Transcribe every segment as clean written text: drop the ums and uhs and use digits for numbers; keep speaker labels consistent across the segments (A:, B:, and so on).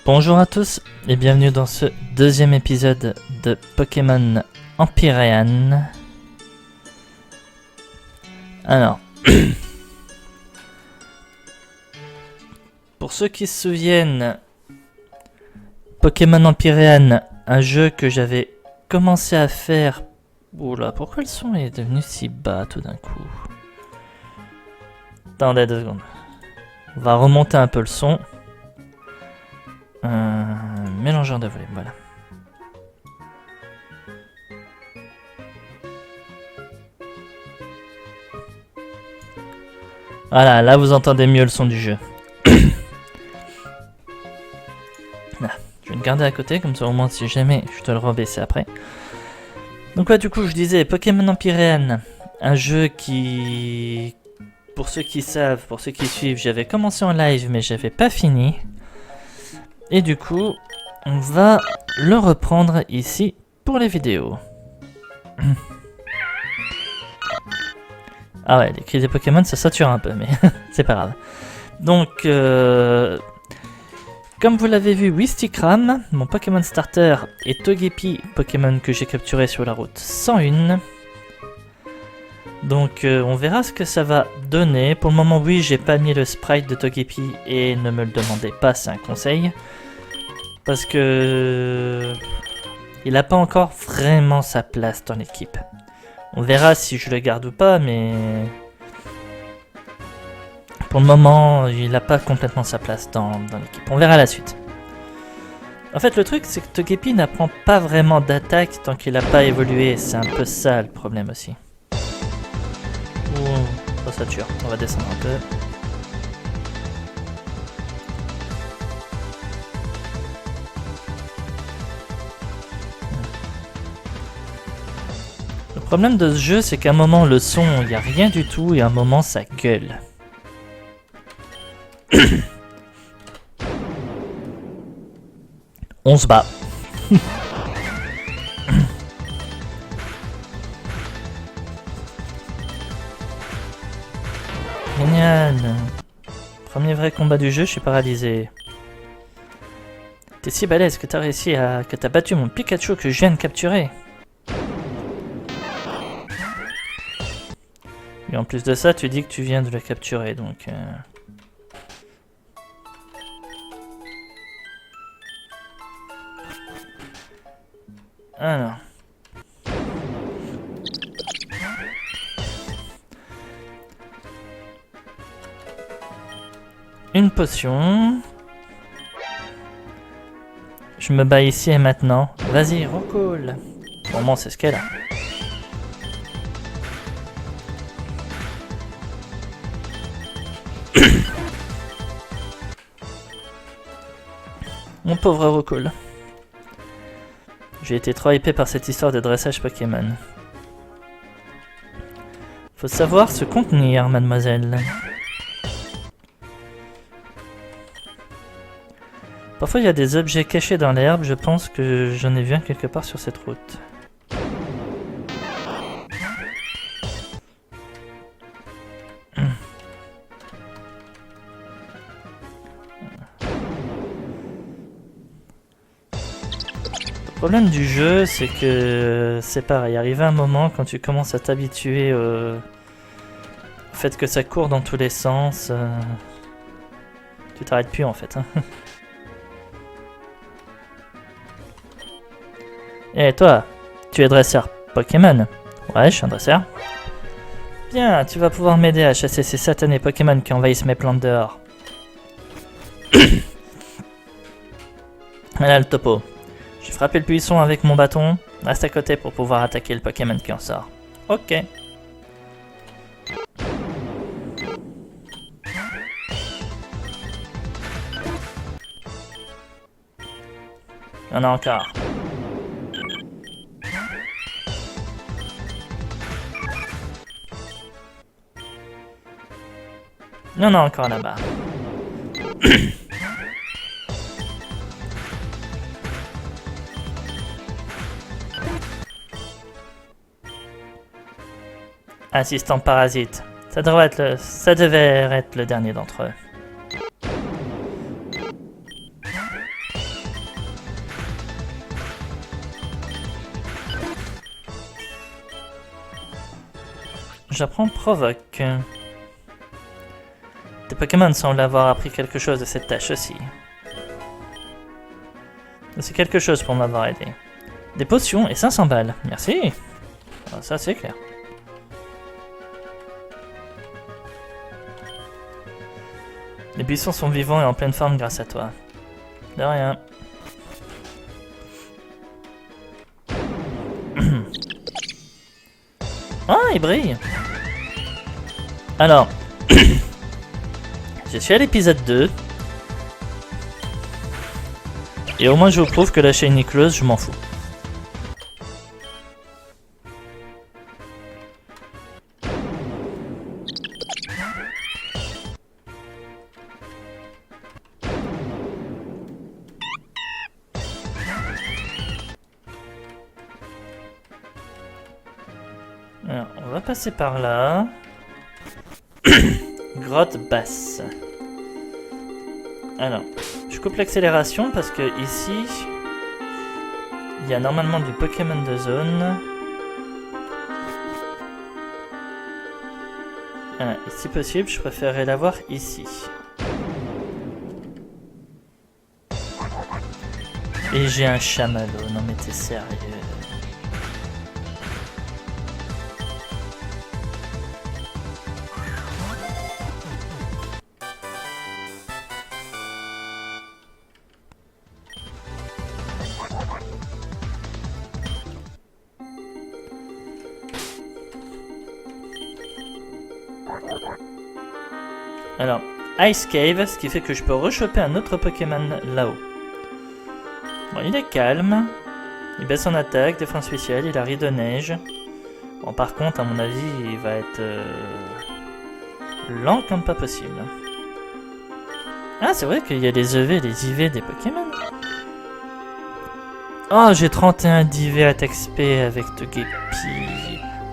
A: Bonjour à tous et bienvenue dans ce deuxième épisode de Pokémon Empyrean. Alors, pour ceux qui se souviennent, Pokémon Empyrean, un jeu que j'avais commencé à faire... Oula, pourquoi le son est devenu si bas tout d'un coup? Attendez 2 secondes. On va remonter un peu le son. Mélangeur de volume, voilà. Voilà, là vous entendez mieux le son du jeu. Là, je vais le garder à côté, comme ça au moins si jamais je dois le rebaisser après. Donc ouais, du coup je disais Pokémon Empyrean, un jeu qui... Pour ceux qui savent, pour ceux qui suivent, j'avais commencé en live mais j'avais pas fini. Et du coup, on va le reprendre ici pour les vidéos. Ah ouais, les cris des Pokémon ça sature un peu, mais c'est pas grave. Donc, comme vous l'avez vu, Wistikram, mon Pokémon starter, et Togepi, Pokémon que j'ai capturé sur la route 101. Donc on verra ce que ça va donner. Pour le moment, oui, j'ai pas mis le sprite de Togepi et ne me le demandez pas, c'est un conseil. Parce que il n'a pas encore vraiment sa place dans l'équipe. On verra si je le garde ou pas, mais pour le moment, il n'a pas complètement sa place dans l'équipe. On verra la suite. En fait, le truc, c'est que Togepi n'apprend pas vraiment d'attaque tant qu'il n'a pas évolué. C'est un peu ça le problème aussi. Oh, ça tue. On va descendre un peu. Le problème de ce jeu, c'est qu'à un moment, le son, il n'y a rien du tout, et à un moment, ça gueule. On se bat. Génial. Premier vrai combat du jeu, je suis paralysé. T'es si balèze que t'as réussi à... que t'as battu mon Pikachu que je viens de capturer. Et en plus de ça, tu dis que tu viens de le capturer, donc... Alors... Une potion. Je me bats ici et maintenant. Vas-y, recoule. Pour moi, c'est ce qu'elle a. Mon pauvre recoule. J'ai été trop hypé par cette histoire de dressage Pokémon. Faut savoir se contenir, mademoiselle. Parfois il y a des objets cachés dans l'herbe, je pense que j'en ai vu un quelque part sur cette route. Le problème du jeu, c'est que c'est pareil, arrivé un moment quand tu commences à t'habituer au fait que ça court dans tous les sens, tu t'arrêtes plus en fait. Et toi, tu es dresseur Pokémon? Ouais, je suis un dresseur. Bien, tu vas pouvoir m'aider à chasser ces satanés Pokémon qui envahissent mes plantes dehors. Voilà le topo. J'ai frappé le buisson avec mon bâton. Reste à côté pour pouvoir attaquer le Pokémon qui en sort. Ok. Il y en a encore. Il y en a encore là-bas. Assistant parasite. Ça devait être le dernier d'entre eux. J'apprends provoque. Tes Pokémon semblent avoir appris quelque chose de cette tâche aussi. C'est quelque chose pour m'avoir aidé. Des potions et 500 balles. Merci. Ah, ça c'est clair. Les buissons sont vivants et en pleine forme grâce à toi. De rien. Ah, il brille. Alors, je suis à l'épisode 2. Et au moins je vous prouve que la chaîne est close, je m'en fous. Alors, on va passer par là. Grotte basse. Alors, je coupe l'accélération parce que ici, il y a normalement du Pokémon de zone. Voilà, et si possible, je préférerais l'avoir ici. Et j'ai un chamallow, non mais t'es sérieux? Alors, Ice Cave, ce qui fait que je peux rechoper un autre Pokémon là-haut. Bon, il est calme. Il baisse en attaque, défense spéciale, il a riz de neige. Bon, par contre, à mon avis, il va être lent comme pas possible. Ah, c'est vrai qu'il y a les EV et les IV des Pokémon. Oh, j'ai 31 d'IV attaque SP avec Togepi.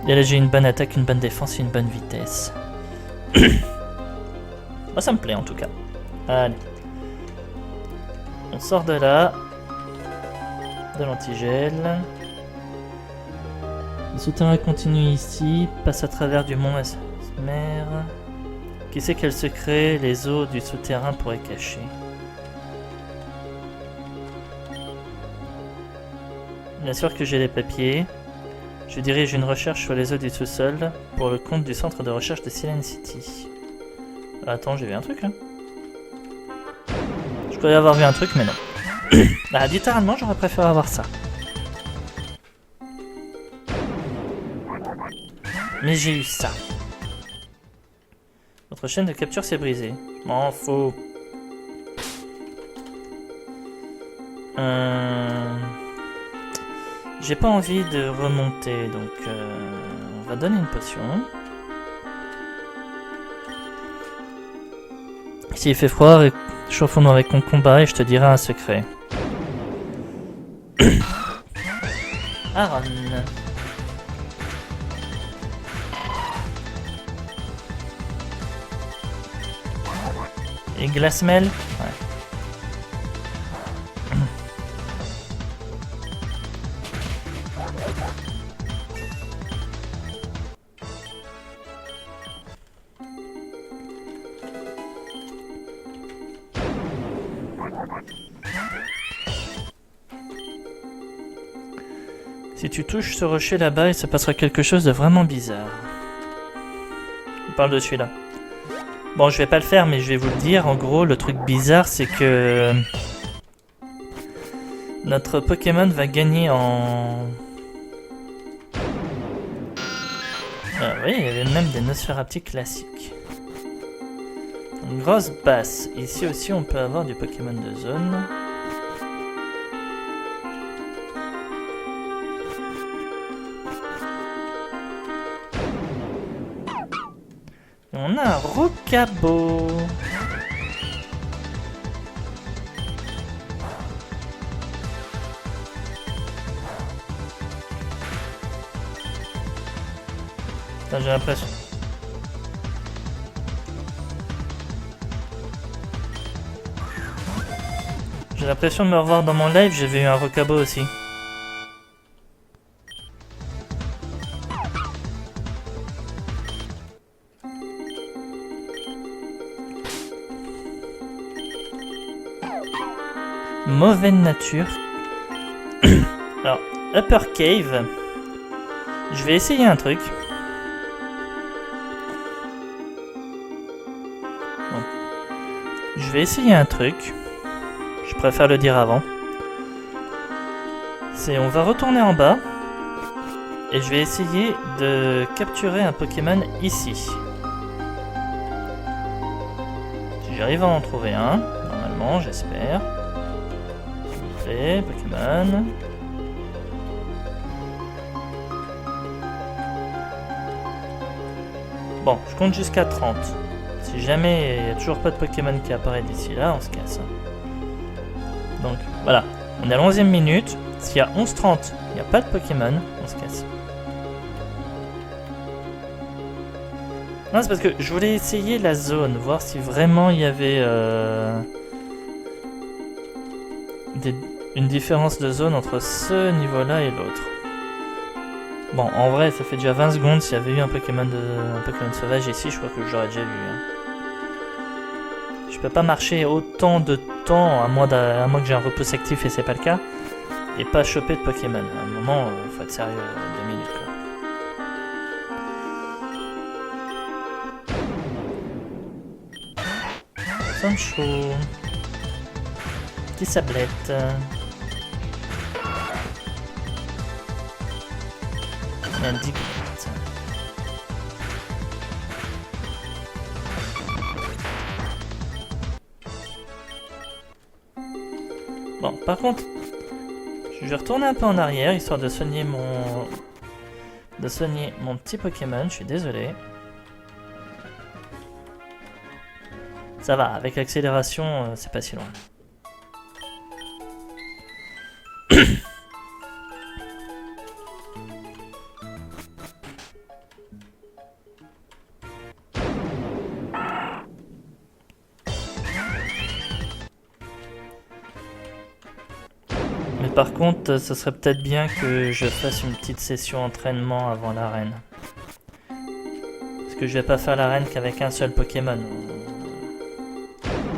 A: Et là, j'ai une bonne attaque, une bonne défense et une bonne vitesse. Moi, ça me plaît en tout cas. Allez. On sort de là. De l'antigel. Le souterrain continue ici. Passe à travers du mont Mesmer. Qui sait quel secret les eaux du souterrain pourraient cacher? Bien sûr que j'ai les papiers. Je dirige une recherche sur les eaux du sous-sol pour le compte du centre de recherche de Silent City. Attends, j'ai vu un truc là. Je pourrais avoir vu un truc, mais non. Bah, littéralement, j'aurais préféré avoir ça. Mais j'ai eu ça. Votre chaîne de capture s'est brisée. M'en fous. J'ai pas envie de remonter, donc on va donner une potion. S'il fait froid, chauffons-nous avec mon combat et je te dirai un secret. Aaron. Et Glassmel? Ouais. Si tu touches ce rocher là-bas, il se passera quelque chose de vraiment bizarre. On parle de celui-là. Bon, je vais pas le faire, mais je vais vous le dire. En gros, le truc bizarre, c'est que notre Pokémon va gagner en... Ah oui, il y avait même des Nosferatu classiques. Une grosse basse. Ici aussi, on peut avoir du Pokémon de zone. On a un Rocabo. J'ai l'impression. J'ai l'impression de me revoir dans mon live, j'avais eu un Rocabo aussi. Mauvaise nature. Alors, Upper Cave. Je vais essayer un truc. Bon. Je vais essayer un truc. Je préfère le dire avant. C'est on va retourner en bas. Et je vais essayer de capturer un Pokémon ici. Si j'arrive à en trouver un, normalement, j'espère. S'il vous plaît, Pokémon. Bon, je compte jusqu'à 30. Si jamais il n'y a toujours pas de Pokémon qui apparaît d'ici là, on se casse. Donc, voilà. On est à la 11e minute. S'il y a 11h30, il n'y a pas de Pokémon, on se casse. Non, c'est parce que je voulais essayer la zone, voir si vraiment il y avait une différence de zone entre ce niveau-là et l'autre. Bon, en vrai, ça fait déjà 20 secondes. S'il y avait eu un Pokémon sauvage ici, je crois que je l'aurais déjà vu. Hein. Je peux pas marcher autant de temps, à moins que j'ai un repousse actif et c'est pas le cas, et pas choper de Pokémon. À un moment, faut être sérieux, 2 minutes quoi. Sancho. Petit sablette. Un Diglett. Bon, par contre, je vais retourner un peu en arrière, histoire de soigner mon petit Pokémon, je suis désolé. Ça va, avec l'accélération, c'est pas si loin. Mais par contre, ce serait peut-être bien que je fasse une petite session entraînement avant l'arène. Parce que je vais pas faire l'arène qu'avec un seul Pokémon.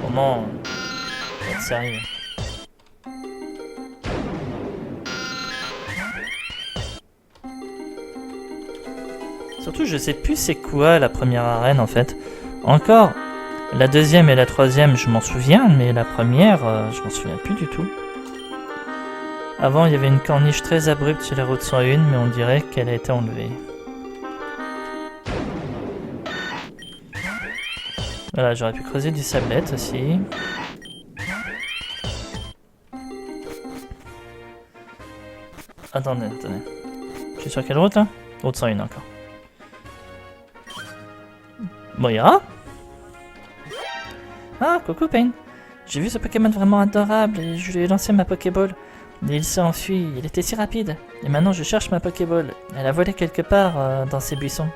A: Comment faut être sérieux. Surtout, je sais plus c'est quoi la première arène en fait. Encore, la deuxième et la troisième, je m'en souviens, mais la première, je m'en souviens plus du tout. Avant, il y avait une corniche très abrupte sur la route 101, mais on dirait qu'elle a été enlevée. Voilà, j'aurais pu creuser du sablette aussi. Attendez. Je suis sur quelle route là? Route 101 encore. Moira? Ah, coucou Pain. J'ai vu ce Pokémon vraiment adorable et je lui ai lancé ma Pokéball. Et il s'est enfui, il était si rapide. Et maintenant je cherche ma Pokéball. Elle a volé quelque part dans ces buissons.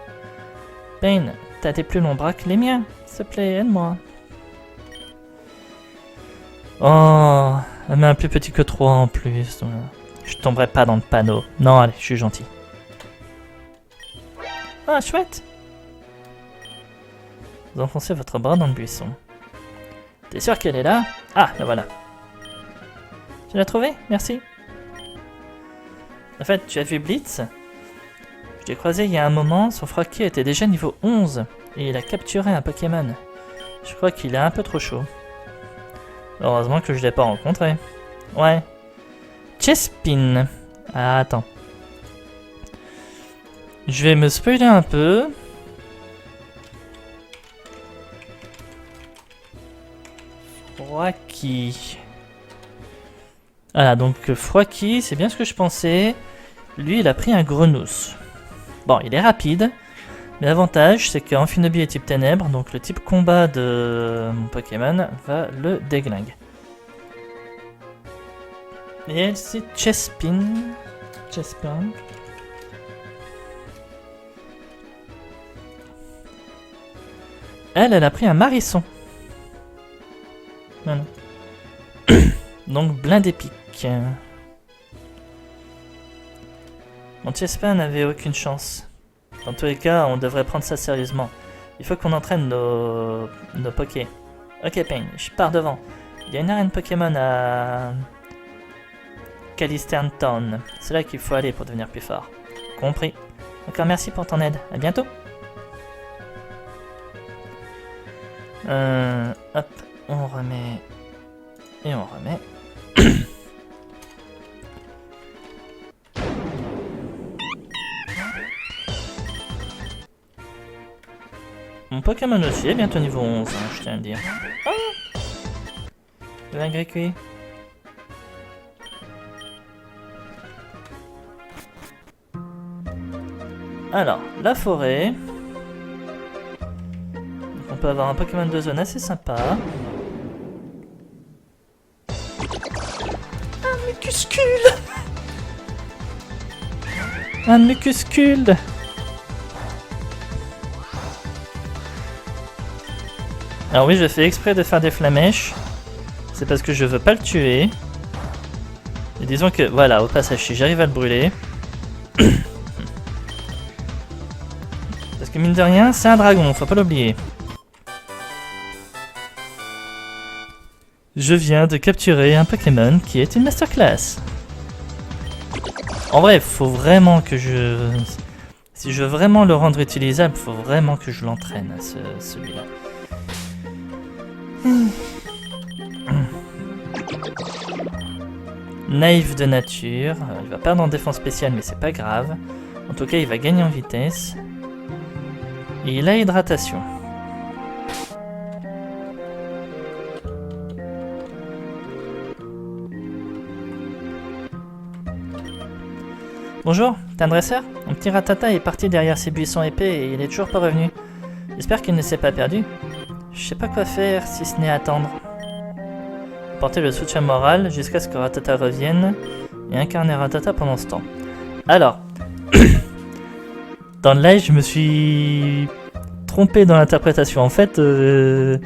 A: Pain, t'as des plus longs bras que les miens. S'il te plaît, aide-moi. Oh, elle met un plus petit que 3 en plus. Donc, je tomberai pas dans le panneau. Non, allez, je suis gentil. Ah, chouette. Vous enfoncez votre bras dans le buisson. T'es sûr qu'elle est là? Ah, la voilà. Tu l'as trouvée? Merci. En fait, tu as vu Blitz? Je l'ai croisé il y a un moment, son Froakie était déjà niveau 11 et il a capturé un Pokémon. Je crois qu'il est un peu trop chaud. Heureusement que je l'ai pas rencontré. Ouais. Chespin. Ah, attends. Je vais me spoiler un peu. Froakie. Voilà, donc Froakie, c'est bien ce que je pensais. Lui, il a pris un Grenousse. Bon, il est rapide. Mais l'avantage, c'est qu'Amphinobie est type ténèbres, donc le type combat de mon Pokémon va le déglingue. Et elle, c'est Chespin. Elle a pris un Marisson. Voilà. Donc blindé pique. Mon Chespin n'avait aucune chance. Dans tous les cas, on devrait prendre ça sérieusement. Il faut qu'on entraîne nos Poké. Ok Pain, je pars devant. Il y a une arène Pokémon à Calistern Town. C'est là qu'il faut aller pour devenir plus fort. Compris. Encore merci pour ton aide. À bientôt. Hop, on remet. Et on remet. Mon Pokémon aussi est bientôt niveau 11, hein, je tiens à le dire. Oh, le vin cuit. Alors, la forêt. On peut avoir un Pokémon de zone assez sympa. Un Mucuscule. Un Mucuscule. Alors oui, je fais exprès de faire des flamèches. C'est parce que je veux pas le tuer. Et disons que, voilà, au passage, si j'arrive à le brûler... parce que mine de rien, c'est un dragon, faut pas l'oublier. Je viens de capturer un Pokémon qui est une masterclass. En vrai, faut vraiment que je... Si je veux vraiment le rendre utilisable, faut vraiment que je l'entraîne, celui-là. Naïf de nature, il va perdre en défense spéciale mais c'est pas grave. En tout cas il va gagner en vitesse. Et il a hydratation. Bonjour, t'es un dresseur? Mon petit Rattata est parti derrière ces buissons épais et il est toujours pas revenu. J'espère qu'il ne s'est pas perdu. Je sais pas quoi faire si ce n'est attendre. Porter le soutien moral jusqu'à ce que Rattata revienne et incarner Rattata pendant ce temps. Alors, dans le live, je me suis trompé dans l'interprétation. En fait, ce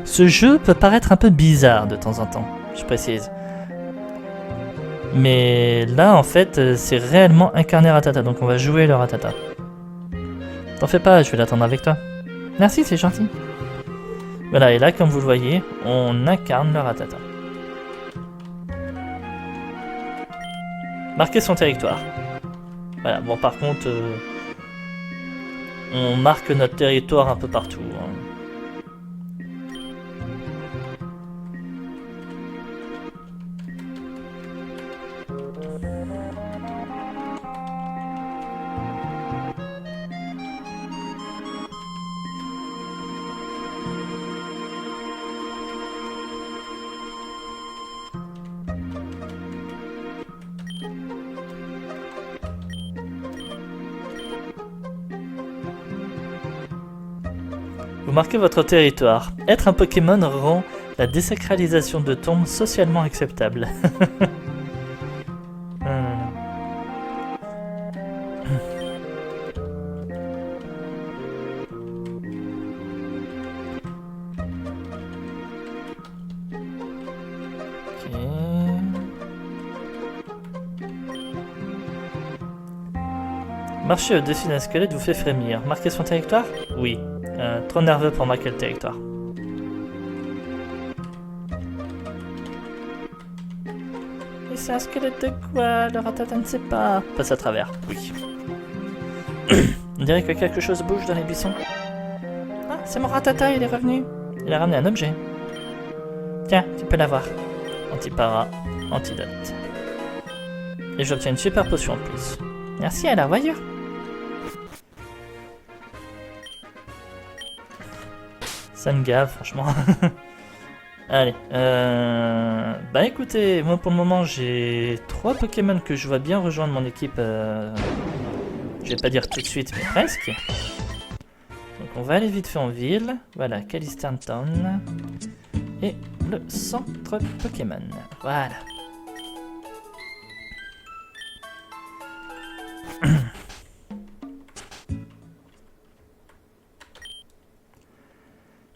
A: jeu peut paraître un peu bizarre de temps en temps, je précise. Mais là, en fait, c'est réellement incarner Rattata, donc on va jouer le Rattata. T'en fais pas, je vais l'attendre avec toi. Merci, c'est gentil. Voilà, et là, comme vous le voyez, on incarne le Rattata. Marquer son territoire. Voilà, bon par contre, on marque notre territoire un peu partout. Hein. Vous marquez votre territoire. Être un Pokémon rend la désacralisation de tombes socialement acceptable. Marcher au-dessus d'un squelette vous fait frémir. Marquer son territoire? Oui. Trop nerveux pour marquer le territoire. Et c'est un squelette de quoi? Le Rattata ne sait pas. Passe à travers. Oui. On dirait que quelque chose bouge dans les buissons. Ah, c'est mon Rattata, il est revenu. Il a ramené un objet. Tiens, tu peux l'avoir. Antipara, antidote. Et j'obtiens une super potion en plus. Merci à la voyure. Ça me gave, franchement. Allez. Bah écoutez, moi pour le moment j'ai 3 Pokémon que je vois bien rejoindre mon équipe. Je vais pas dire tout de suite, mais presque. Donc on va aller vite fait en ville. Voilà, Calistern Town. Et le centre Pokémon. Voilà.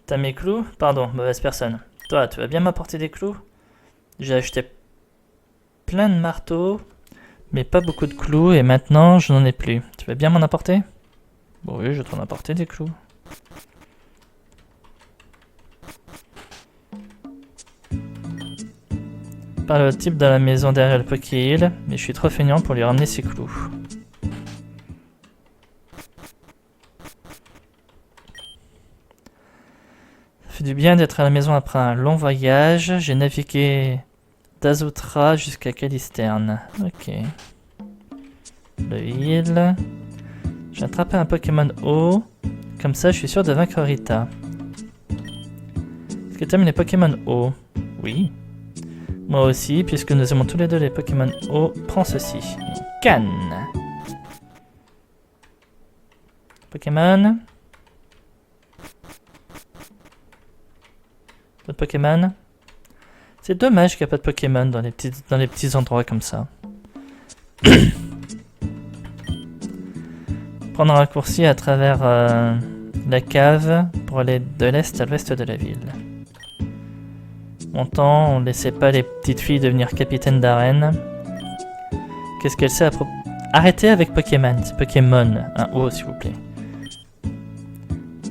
A: T'as mes clous? Pardon, mauvaise personne. Toi, tu vas bien m'apporter des clous? J'ai acheté plein de marteaux, mais pas beaucoup de clous, et maintenant je n'en ai plus. Tu vas bien m'en apporter? Bon oui, je vais t'en apporter des clous. parler au type de la maison derrière le Poké-Hill, mais je suis trop feignant pour lui ramener ses clous. Ça fait du bien d'être à la maison après un long voyage. J'ai navigué d'Azutra jusqu'à Calisterne. Ok. Le Hill. J'ai attrapé un Pokémon haut. Comme ça, je suis sûr de vaincre Rita. Est-ce que tu aimes les Pokémon hauts? Oui. Moi aussi, puisque nous aimons tous les deux les Pokémon hauts. Prends ceci. Une canne. Pokémon. Pas de Pokémon. C'est dommage qu'il n'y a pas de Pokémon dans les petits endroits comme ça. Prendre un raccourci à travers la cave pour aller de l'est à l'ouest de la ville. Longtemps, on ne laissait pas les petites filles devenir capitaines d'arène. Qu'est-ce qu'elle sait à propos... Arrêtez avec Pokémon, c'est Pokémon. Un O, s'il vous plaît.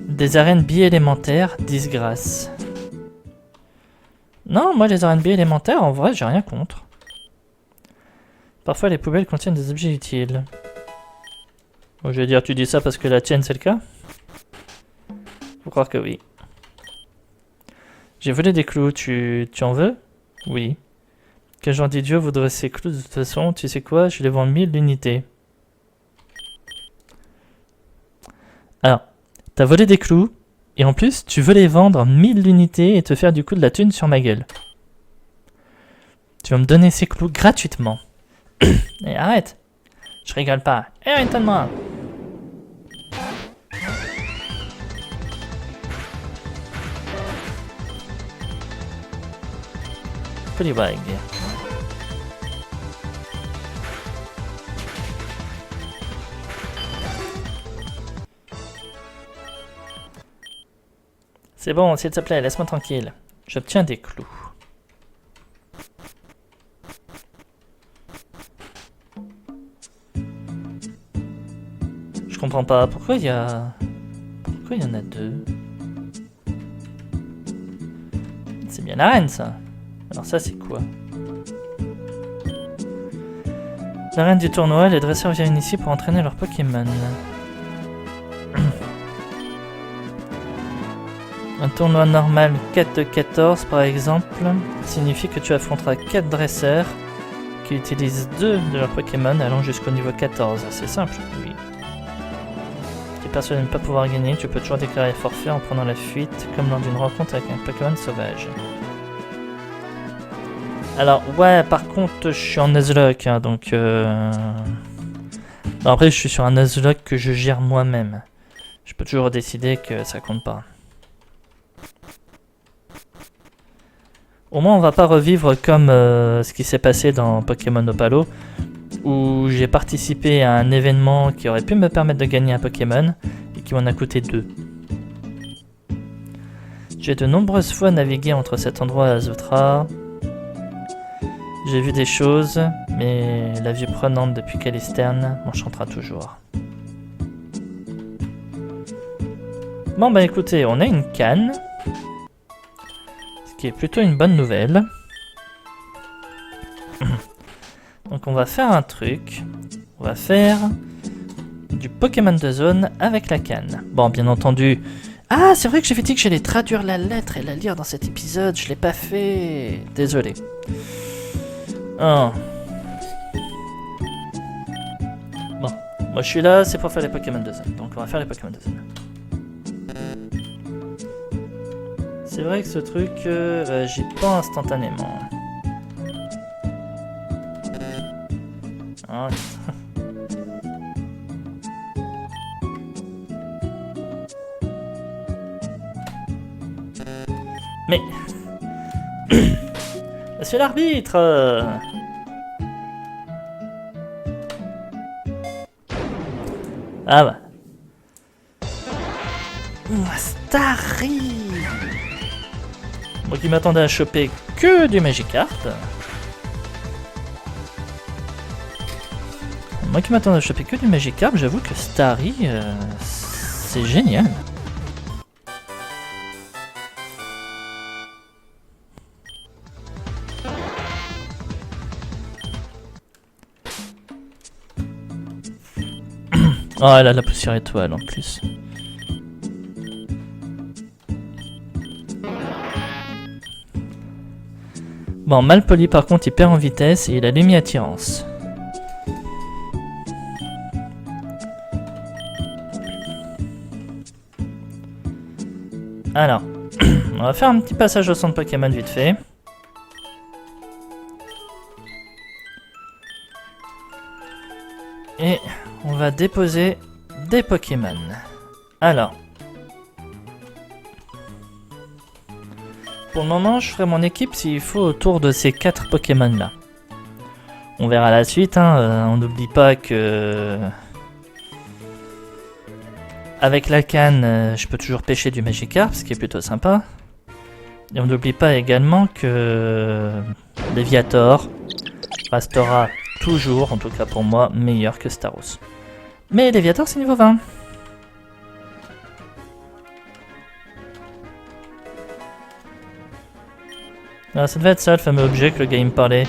A: Des arènes bi-élémentaires, disgrâce. Non, moi les arènes bi-élémentaires, en vrai, j'ai rien contre. Parfois, les poubelles contiennent des objets utiles. Bon, je vais dire, tu dis ça parce que la tienne, c'est le cas? Faut croire que oui. J'ai volé des clous, tu en veux? Oui. Quel genre d'idiot voudrait ces clous de toute façon? Tu sais quoi? Je les vends 1000 unités. Alors, t'as volé des clous, et en plus, tu veux les vendre 1000 unités et te faire du coup de la thune sur ma gueule. Tu vas me donner ces clous gratuitement. Et arrête! Je rigole pas. Eh, étonne-moi! Poliwag. C'est bon, s'il te plaît, laisse-moi tranquille. J'obtiens des clous. Je comprends pas, pourquoi il y a... Pourquoi il y en a deux? C'est bien l'arène, ça. Alors ça, c'est quoi? L'arène du tournoi, les dresseurs viennent ici pour entraîner leurs Pokémon. Un tournoi normal 4 de 14 par exemple signifie que tu affronteras 4 dresseurs qui utilisent 2 de leurs Pokémon allant jusqu'au niveau 14. C'est simple, oui. Tu es persuadé de ne pas pouvoir gagner, tu peux toujours déclarer forfait en prenant la fuite comme lors d'une rencontre avec un Pokémon sauvage. Alors ouais, par contre je suis en Nuzlocke, hein, donc après je suis sur un Nuzlocke que je gère moi-même. Je peux toujours décider que ça compte pas. Au moins on va pas revivre comme ce qui s'est passé dans Pokémon Opalo, où j'ai participé à un événement qui aurait pu me permettre de gagner un Pokémon, et qui m'en a coûté 2. J'ai de nombreuses fois navigué entre cet endroit et Azutra. J'ai vu des choses, mais la vue prenante depuis Calisterne m'enchantera toujours. Bon bah écoutez, on a une canne. Qui est plutôt une bonne nouvelle. Donc on va faire un truc. On va faire du Pokémon de zone avec la canne. Bon, bien entendu... Ah, c'est vrai que j'avais dit que j'allais traduire la lettre et la lire dans cet épisode. Je l'ai pas fait. Désolé. Oh. Bon, moi je suis là, c'est pour faire les Pokémon de zone. Donc on va faire les Pokémon de zone. C'est vrai que ce truc, j'y pas instantanément. Oh. Mais... Monsieur l'arbitre Ah bah. Starry. Moi qui m'attendais à choper que du Magikarp. Moi qui m'attendais à choper que du Magikarp, j'avoue que Starry, c'est génial. Oh, elle a la poussière étoile en plus. Bon, Malpoli par contre il perd en vitesse et il a l'hémi-attirance. Alors, on va faire un petit passage au centre Pokémon vite fait. Et on va déposer des Pokémon. Alors, pour le moment, je ferai mon équipe s'il faut autour de ces 4 Pokémon là. On verra la suite, hein. On n'oublie pas que avec la canne, je peux toujours pêcher du Magikarp, ce qui est plutôt sympa. Et on n'oublie pas également que Léviator restera toujours, en tout cas pour moi, meilleur que Staros. Mais Léviator c'est niveau 20. Alors, ça devait être ça le fameux objet que le gars me parlait.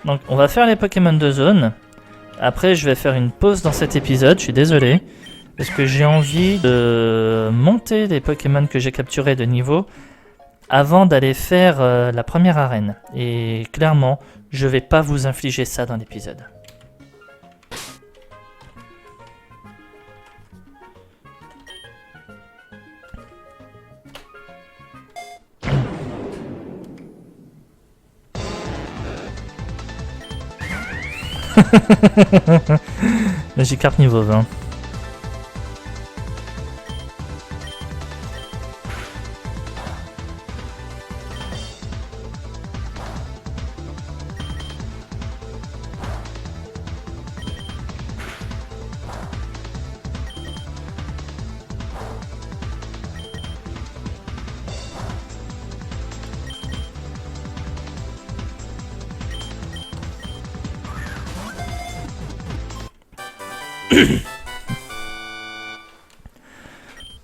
A: Donc on va faire les Pokémon de zone. Après je vais faire une pause dans cet épisode, je suis désolé. Parce que j'ai envie de monter les Pokémon que j'ai capturés de niveau avant d'aller faire la première arène. Et clairement, je vais pas vous infliger ça dans l'épisode. Magikarp niveau 20.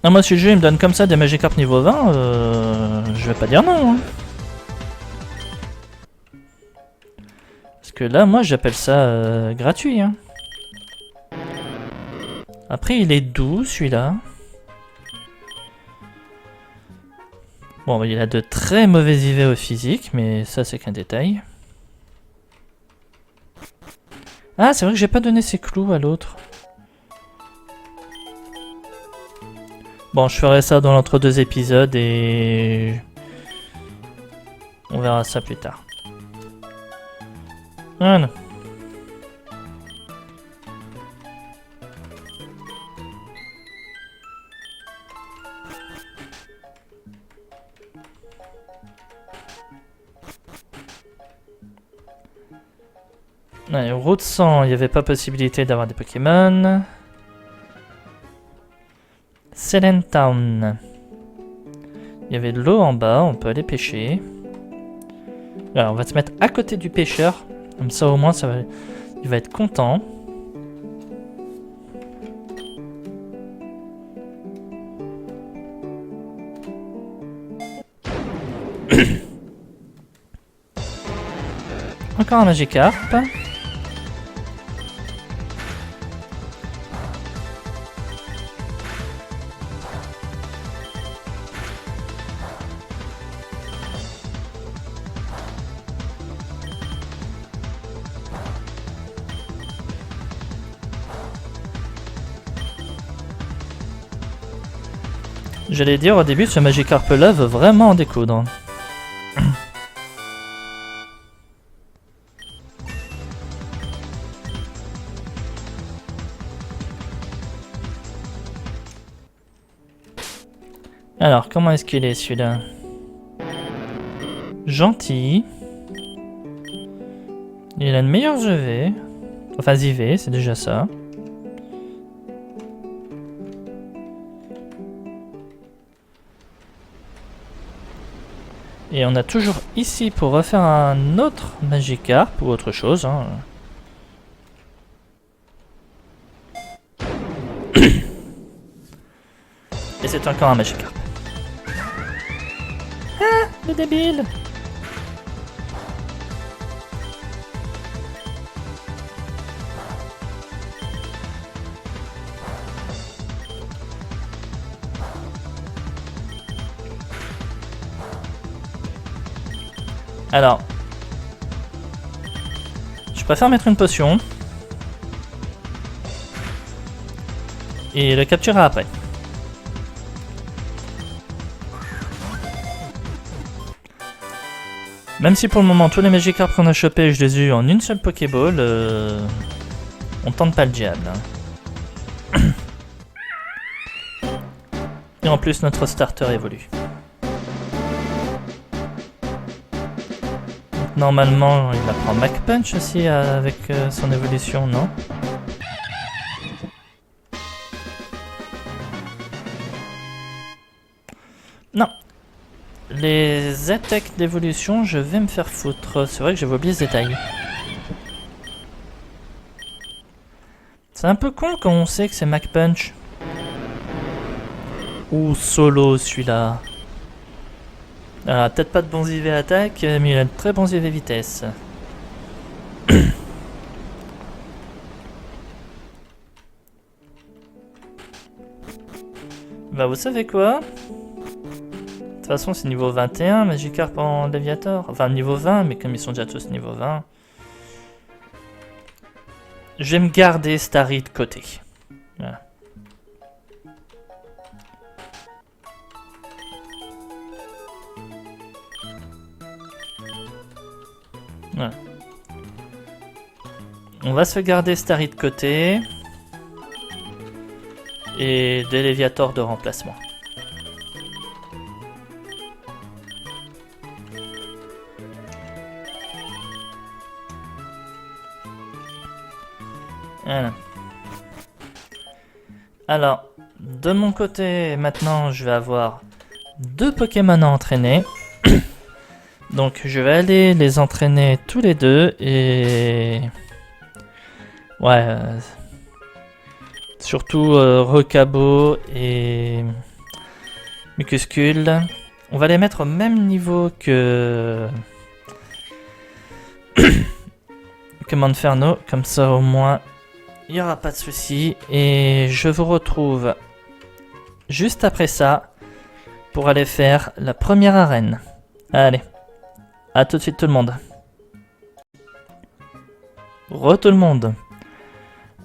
A: Ah, moi si le jeu il me donne comme ça des Magikarp niveau 20, je vais pas dire non. Hein. Parce que là moi j'appelle ça gratuit. Hein. Après il est doux celui-là. Bon il a de très mauvais IV au physique, mais ça c'est qu'un détail. Ah c'est vrai que j'ai pas donné ses clous à l'autre. Bon, je ferai ça dans l'entre-deux épisodes et on verra ça plus tard. Voilà. Ouais, route 100, il n'y avait pas possibilité d'avoir des Pokémon. Selen Town. Il y avait de l'eau en bas, on peut aller pêcher. Alors, on va se mettre à côté du pêcheur. Comme ça, au moins, il va être content. Encore un Magikarp. J'allais dire au début, ce Magikarp là veut vraiment en découdre. Alors, comment est-ce qu'il est celui-là? Gentil. Il a une meilleure GV. Enfin, IV, c'est déjà ça. Et on a toujours ici pour refaire un autre Magikarp ou autre chose. Hein. Et c'est encore un Magikarp. Ah, le débile! Alors, je préfère mettre une potion et le capturer après. Même si pour le moment tous les Magikarp qu'on a chopés, je les ai eu en une seule Pokéball, on tente pas le diable. Hein. Et en plus notre starter évolue. Normalement il apprend Mach Punch aussi avec son évolution, non? Non. Les attaques d'évolution, je vais me faire foutre. C'est vrai que j'avais oublié ce détail. C'est un peu con quand on sait que c'est Mach Punch. Ou solo celui-là. Ah, peut-être pas de bons IV attaque, mais il a de très bons IV vitesse. Bah vous savez quoi? De toute façon, c'est niveau 21, Magikarp en Léviator. Enfin, niveau 20, mais comme ils sont déjà tous niveau 20. Je vais me garder Starry de côté. Voilà. Voilà. On va se garder Starry de côté. Et des Léviators de remplacement. Voilà. Alors, de mon côté, maintenant, je vais avoir 2 Pokémon à entraîner. Donc, je vais aller les entraîner tous les deux et... Ouais, surtout Rocabo et Mucuscule. On va les mettre au même niveau que... que Monferno, comme ça au moins... Il n'y aura pas de souci et je vous retrouve juste après ça pour aller faire la première arène. Allez, à tout de suite tout le monde. Tout le monde.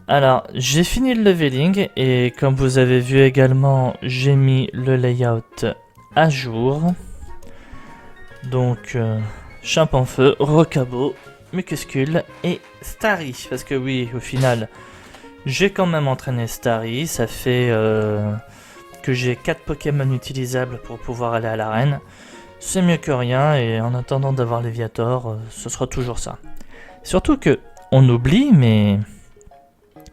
A: Alors, j'ai fini le leveling et comme vous avez vu également, j'ai mis le layout à jour. Donc, Champanfeu, Rocabo, Mucuscule et Starry. Parce que oui, au final... J'ai quand même entraîné Starry, ça fait que j'ai 4 Pokémon utilisables pour pouvoir aller à l'arène. C'est mieux que rien et en attendant d'avoir Léviator, ce sera toujours ça. Surtout que, on oublie, mais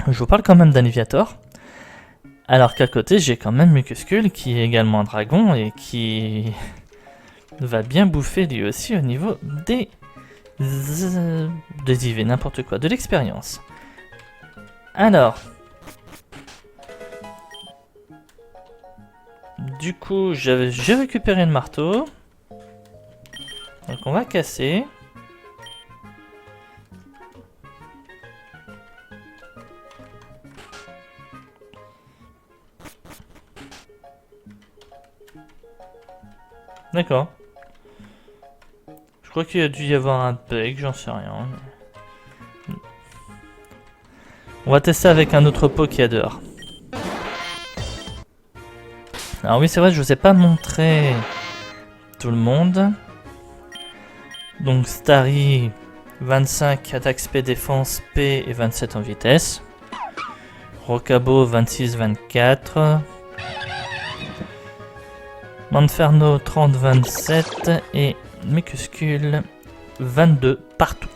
A: je vous parle quand même d'un Léviator. Alors qu'à côté, j'ai quand même Mucuscule qui est également un dragon et qui va bien bouffer lui aussi au niveau des IV, n'importe quoi, de l'expérience. Alors, du coup, j'ai récupéré le marteau. Donc on va casser. D'accord. Je crois qu'il y a dû y avoir un bug, j'en sais rien. On va tester avec un autre pot qui est dehors. Alors oui, c'est vrai, je vous ai pas montré tout le monde. Donc Starry, 25 attaque SP, défense P et 27 en vitesse. Rocabo, 26-24. Monferno, 30-27 et Mucuscule, 22 partout.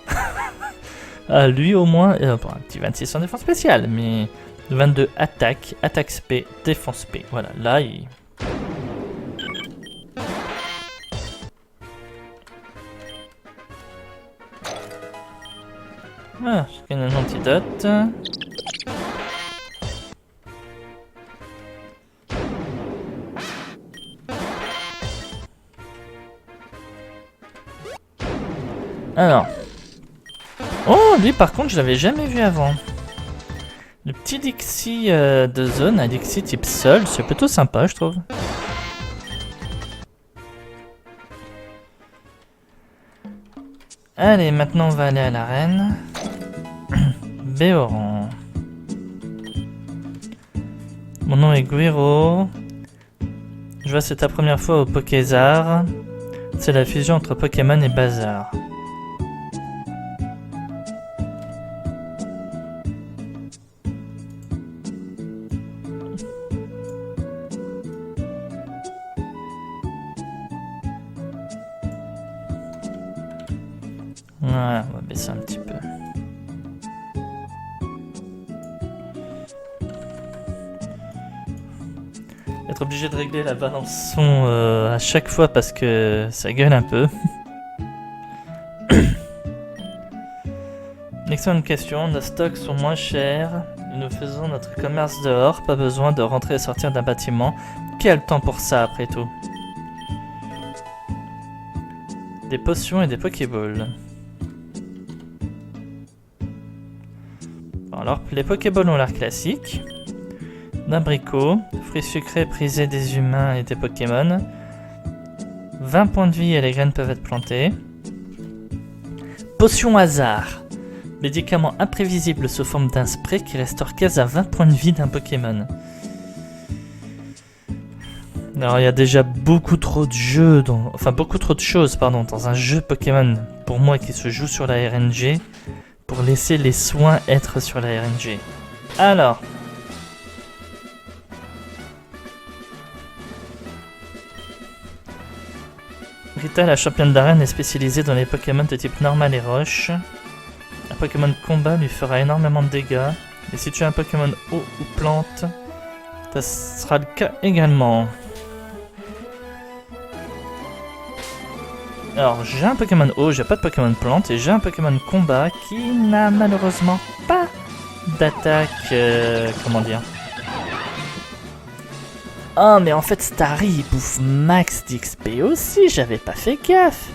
A: Ah, lui au moins, bon, un petit 26 en défense spéciale, mais 22 attaque, attaque SP, défense P. Voilà, là il... Ah, j'ai gagné un antidote. Alors... Oh, lui par contre je l'avais jamais vu avant. Le petit Dixie de zone, un Dixie type sol, c'est plutôt sympa je trouve. Allez, maintenant on va aller à l'arène. Béoran. Mon nom est Guiro. Je vois c'est ta première fois au Pokézar. C'est la fusion entre Pokémon et Bazar. Voilà, on va baisser un petit peu. Être obligé de régler la balance son à chaque fois parce que ça gueule un peu. Excellente question, nos stocks sont moins chers. Nous faisons notre commerce dehors, pas besoin de rentrer et sortir d'un bâtiment. Quel temps pour ça après tout? Des potions et des Pokéballs. Bon, alors, les Pokéballs ont l'air classiques. D'abricots, fruits sucrés prisés des humains et des Pokémon. 20 points de vie et les graines peuvent être plantées. Potion hasard. Médicament imprévisible sous forme d'un spray qui restaure 15 à 20 points de vie d'un Pokémon. Alors il y a déjà beaucoup trop de jeux, beaucoup trop de choses dans un jeu Pokémon pour moi qui se joue sur la RNG pour laisser les soins être sur la RNG. Alors. Rita, la championne d'arène, est spécialisée dans les Pokémon de type normal et roche. Un Pokémon de combat lui fera énormément de dégâts. Et si tu as un Pokémon eau ou plante, ça sera le cas également. Alors j'ai un Pokémon eau, j'ai pas de Pokémon plante et j'ai un Pokémon combat qui n'a malheureusement pas d'attaque, comment dire. Oh mais en fait Starry il bouffe max d'XP aussi, j'avais pas fait gaffe.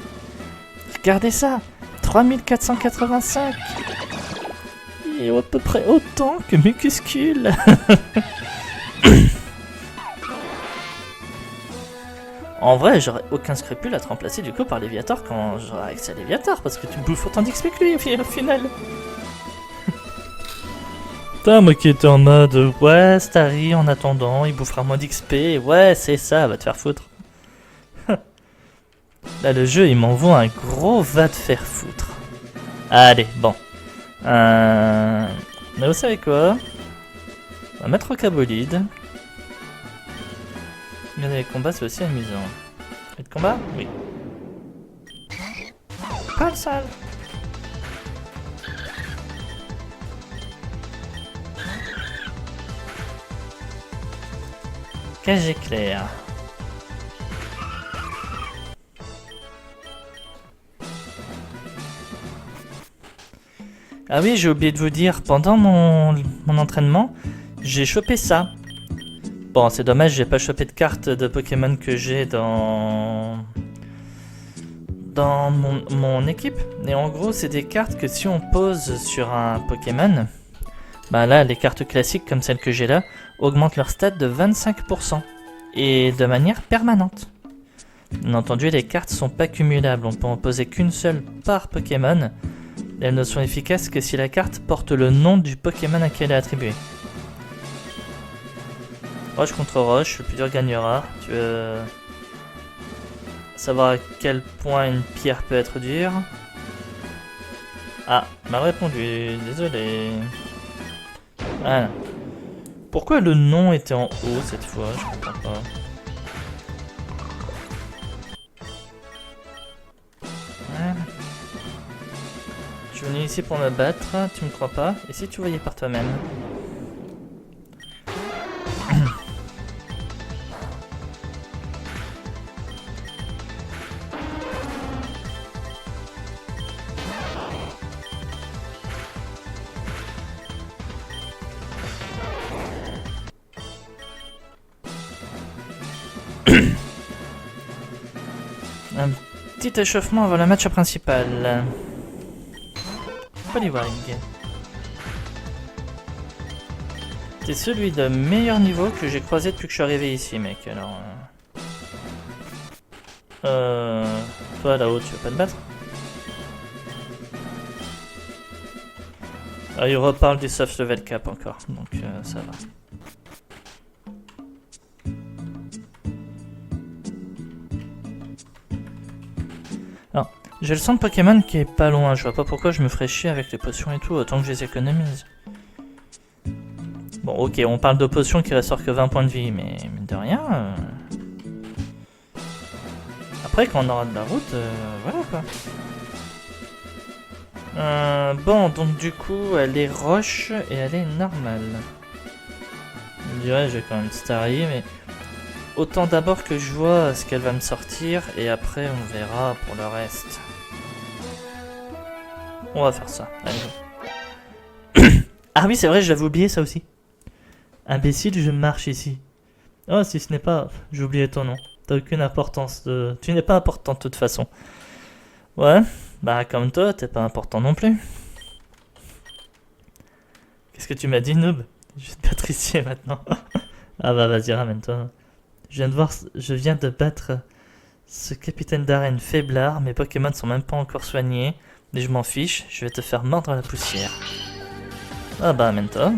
A: Regardez ça, 3485. Et à peu près autant que Mucuscule. En vrai, j'aurais aucun scrupule à te remplacer du coup par Léviator quand j'aurai accès à Léviator, parce que tu bouffes autant d'XP que lui au final. Putain, moi qui étais en mode ouais, Starry en attendant, il bouffera moins d'XP, ouais, c'est ça, va te faire foutre. Là, le jeu il m'envoie un gros va te faire foutre. Allez, bon. Mais vous savez quoi? On va mettre Rocabolide. Regarder les combats, c'est aussi amusant. Et de combat? Oui. Pas le sale! Cage éclair. Ah oui, j'ai oublié de vous dire, pendant mon entraînement, j'ai chopé ça. Bon, c'est dommage, j'ai pas chopé de cartes de Pokémon que j'ai dans mon équipe. Et en gros, c'est des cartes que si on pose sur un Pokémon, bah là, les cartes classiques comme celles que j'ai là, augmentent leur stat de 25%. Et de manière permanente. Bien entendu, les cartes sont pas cumulables, on peut en poser qu'une seule par Pokémon. Elles ne sont efficaces que si la carte porte le nom du Pokémon à qui elle est attribuée. Roche contre roche, le plus dur gagnera. Tu veux savoir à quel point une pierre peut être dure? Ah, m'a répondu, désolé. Voilà. Pourquoi le nom était en haut cette fois? Je comprends pas. Voilà. Je suis venu ici pour me battre, tu me crois pas? Et si tu voyais par toi-même? Un petit échauffement avant le match principal. Poliwag. C'est celui de meilleur niveau que j'ai croisé depuis que je suis arrivé ici, mec. Alors, toi là-haut, tu veux pas te battre? Ah, il reparle du soft level cap encore, donc ça va. Alors, j'ai le sang de Pokémon qui est pas loin, je vois pas pourquoi je me ferais chier avec les potions et tout, autant que je les économise. Bon, ok, on parle de potions qui ressortent que 20 points de vie, mais de rien. Après, quand on aura de la route, voilà quoi. Bon, donc du coup, elle est roche et elle est normale. Je dirais, j'ai quand même Starry, mais autant d'abord que je vois ce qu'elle va me sortir et après on verra pour le reste. On va faire ça. Allez. Ah oui, c'est vrai, j'avais oublié ça aussi. Imbécile, je marche ici. Oh, si ce n'est pas... J'ai oublié ton nom. T'as aucune importance de... Tu n'es pas important de toute façon. Ouais, bah comme toi, t'es pas important non plus. Qu'est-ce que tu m'as dit, noob? Je vais te battre ici maintenant. Ah bah vas-y, ramène-toi. Je viens de battre ce capitaine d'arène faiblard. Mes Pokémon sont même pas encore soignés. Mais je m'en fiche, je vais te faire mordre la poussière. Ah bah amène-toi.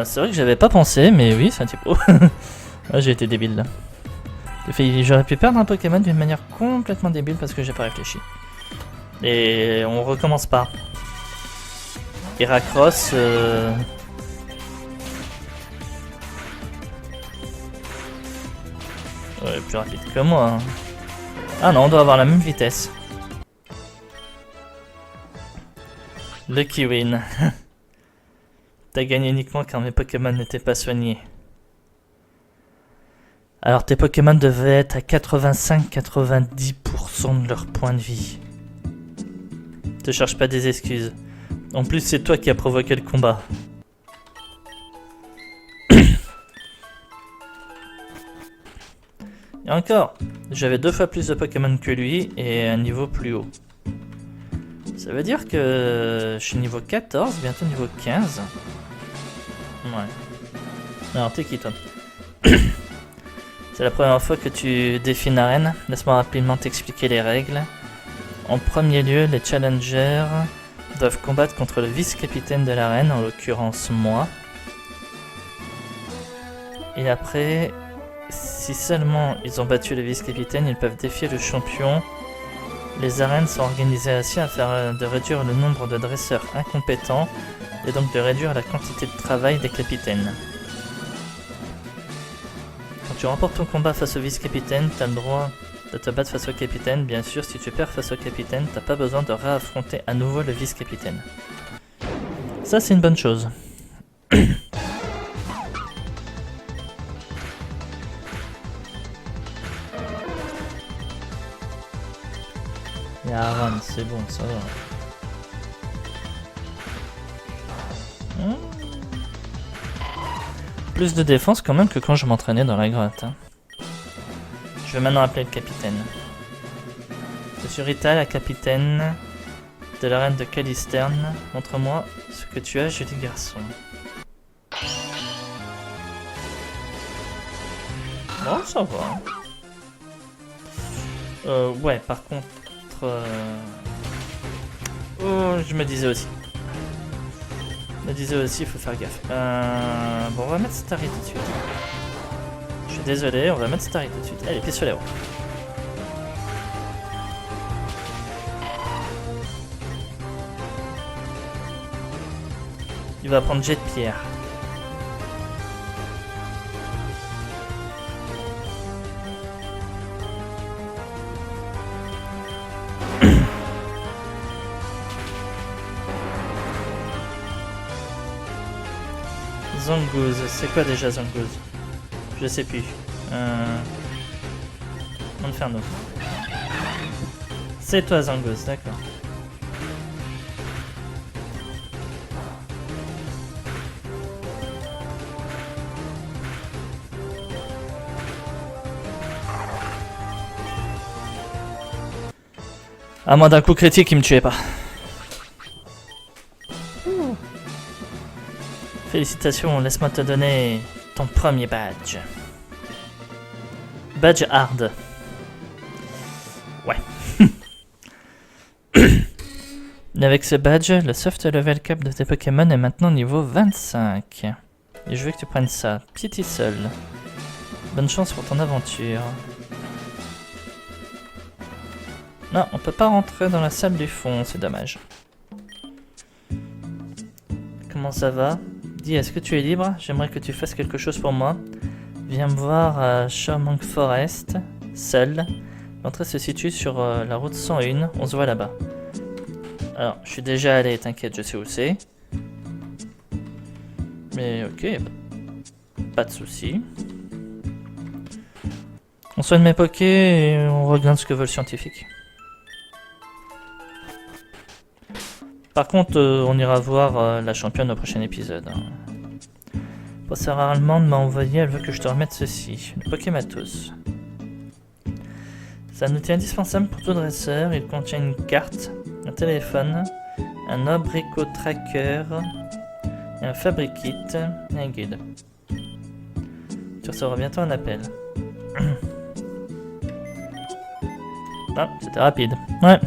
A: C'est vrai que j'avais pas pensé, mais oui, c'est un type. Oh. Ah, j'ai été débile là. J'aurais pu perdre un Pokémon d'une manière complètement débile parce que j'ai pas réfléchi. Et on recommence pas. Heracross. Ouais, plus rapide que moi. Hein. Ah non, on doit avoir la même vitesse. Lucky win. T'as gagné uniquement quand mes Pokémon n'étaient pas soignés. Alors tes Pokémon devaient être à 85-90% de leur point de vie. Te cherche pas des excuses. En plus c'est toi qui as provoqué le combat. Et encore, j'avais 2 fois plus de Pokémon que lui et un niveau plus haut. Ça veut dire que je suis niveau 14, bientôt niveau 15. Ouais. Alors t'es qui toi? C'est la première fois que tu défies une arène. Laisse-moi rapidement t'expliquer les règles. En premier lieu, les challengers doivent combattre contre le vice-capitaine de l'arène, en l'occurrence moi. Et après, si seulement ils ont battu le vice-capitaine, ils peuvent défier le champion. Les arènes sont organisées ainsi afin de réduire le nombre de dresseurs incompétents et donc de réduire la quantité de travail des capitaines. Quand tu remportes ton combat face au vice-capitaine, tu as le droit de te battre face au capitaine. Bien sûr, si tu perds face au capitaine, t'as pas besoin de réaffronter à nouveau le vice-capitaine. Ça, c'est une bonne chose. Et Aran, c'est bon, ça va. Plus de défense quand même que quand je m'entraînais dans la grotte. Hein. Je vais maintenant appeler le capitaine. Je suis Rita, la capitaine de l'arène de Calisterne. Montre-moi ce que tu as, joli garçon. Bon, ça va. Ouais, par contre... Oh, je me disais aussi. Il faut faire gaffe. Bon, on va mettre Starry tout de suite. Je suis désolé, on va mettre Starry tout de suite. Allez, pied sur les roues. Il va prendre jet de pierre. Zangoose, c'est quoi déjà Zangoose? Je sais plus. Inferno. C'est toi Zangoose, d'accord. À moins d'un coup critique, il me tuait pas. Félicitations, laisse-moi te donner ton premier badge. Badge hard. Ouais. Et avec ce badge, le soft level cap de tes Pokémon est maintenant niveau 25. Et je veux que tu prennes ça, pied seul. Bonne chance pour ton aventure. Non, on peut pas rentrer dans la salle du fond, c'est dommage. Comment ça va? Dis, est-ce que tu es libre? J'aimerais que tu fasses quelque chose pour moi. Viens me voir à Charmant Forest, seul. L'entrée se situe sur la route 101, on se voit là-bas. Alors, je suis déjà allé, t'inquiète, je sais où c'est. Mais ok, pas de soucis. On soigne mes pokés et on regarde ce que veut le scientifique. Par contre, on ira voir la championne au prochain épisode. Professeur Allemande m'a envoyé, elle veut que je te remette ceci. Le Pokématos. C'est un outil indispensable pour tout dresseur. Il contient une carte, un téléphone, un abricot tracker, un fabrikit et un guide. Tu recevras bientôt un appel. Ah, c'était rapide. Ouais.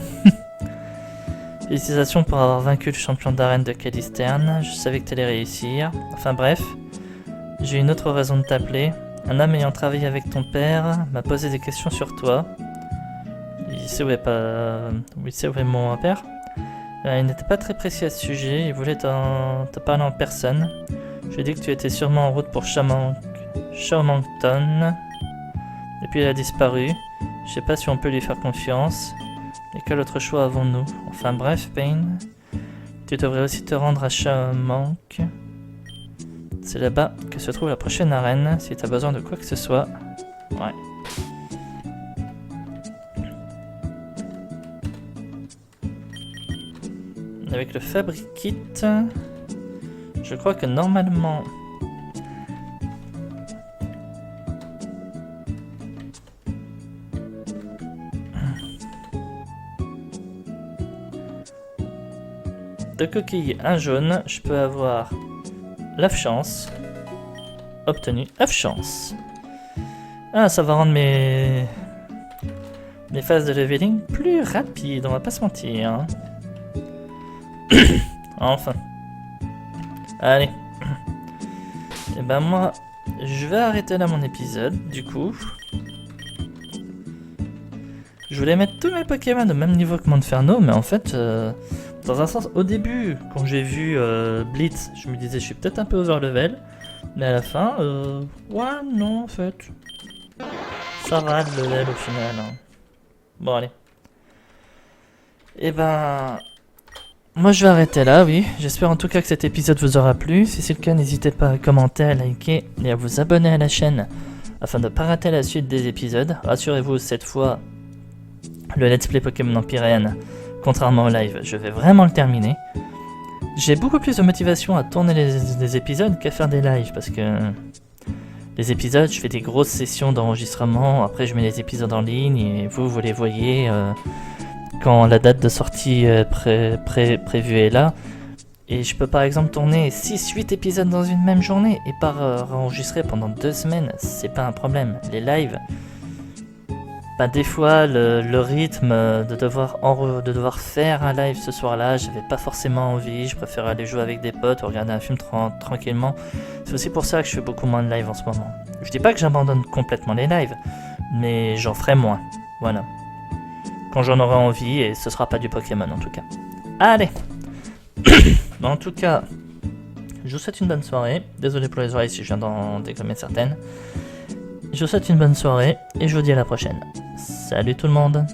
A: Félicitations pour avoir vaincu le champion d'arène de Calisterne. Je savais que t'allais réussir. Enfin bref, j'ai une autre raison de t'appeler. Un homme ayant travaillé avec ton père m'a posé des questions sur toi. Il sait où est mon père. Il n'était pas très précis à ce sujet. Il voulait te parler en personne. Je lui ai dit que tu étais sûrement en route pour Charmangton. Et puis il a disparu. Je sais pas si on peut lui faire confiance. Et quel autre choix avons-nous? Enfin bref, Payne. Tu devrais aussi te rendre à Chamonk. C'est là-bas que se trouve la prochaine arène, si tu as besoin de quoi que ce soit. Ouais. Avec le fabrikit, je crois que normalement... De coquille, un jaune, je peux avoir l'œuf chance. Obtenu œuf chance. Ah, ça va rendre mes phases de leveling plus rapides, on va pas se mentir. Hein. Enfin. Allez. Et ben moi, je vais arrêter là mon épisode, du coup. Je voulais mettre tous mes Pokémon au même niveau que Monferno, mais en fait... dans un sens, au début, quand j'ai vu Blitz, je me disais je suis peut-être un peu over level, mais à la fin, ouais, non, en fait, ça va le level au final. Hein. Bon, allez. Et ben, moi je vais arrêter là, oui. J'espère en tout cas que cet épisode vous aura plu. Si c'est le cas, n'hésitez pas à commenter, à liker et à vous abonner à la chaîne afin de ne pas rater la suite des épisodes. Rassurez-vous, cette fois, le Let's Play Pokémon Empyrean, contrairement au live, je vais vraiment le terminer. J'ai beaucoup plus de motivation à tourner les épisodes qu'à faire des lives, parce que les épisodes, je fais des grosses sessions d'enregistrement, après je mets les épisodes en ligne, et vous les voyez quand la date de sortie prévue est là. Et je peux par exemple tourner 6-8 épisodes dans une même journée, et pas enregistrer pendant 2 semaines, c'est pas un problème. Les lives... Bah, des fois, le rythme de devoir faire un live ce soir-là, j'avais pas forcément envie, je préfère aller jouer avec des potes ou regarder un film tranquillement. C'est aussi pour ça que je fais beaucoup moins de live en ce moment. Je dis pas que j'abandonne complètement les lives, mais j'en ferai moins, voilà. Quand j'en aurai envie, et ce sera pas du Pokémon en tout cas. Allez. En tout cas, je vous souhaite une bonne soirée. Désolé pour les oreilles si je viens d'en dégommer certaines. Je vous souhaite une bonne soirée et je vous dis à la prochaine. Salut tout le monde!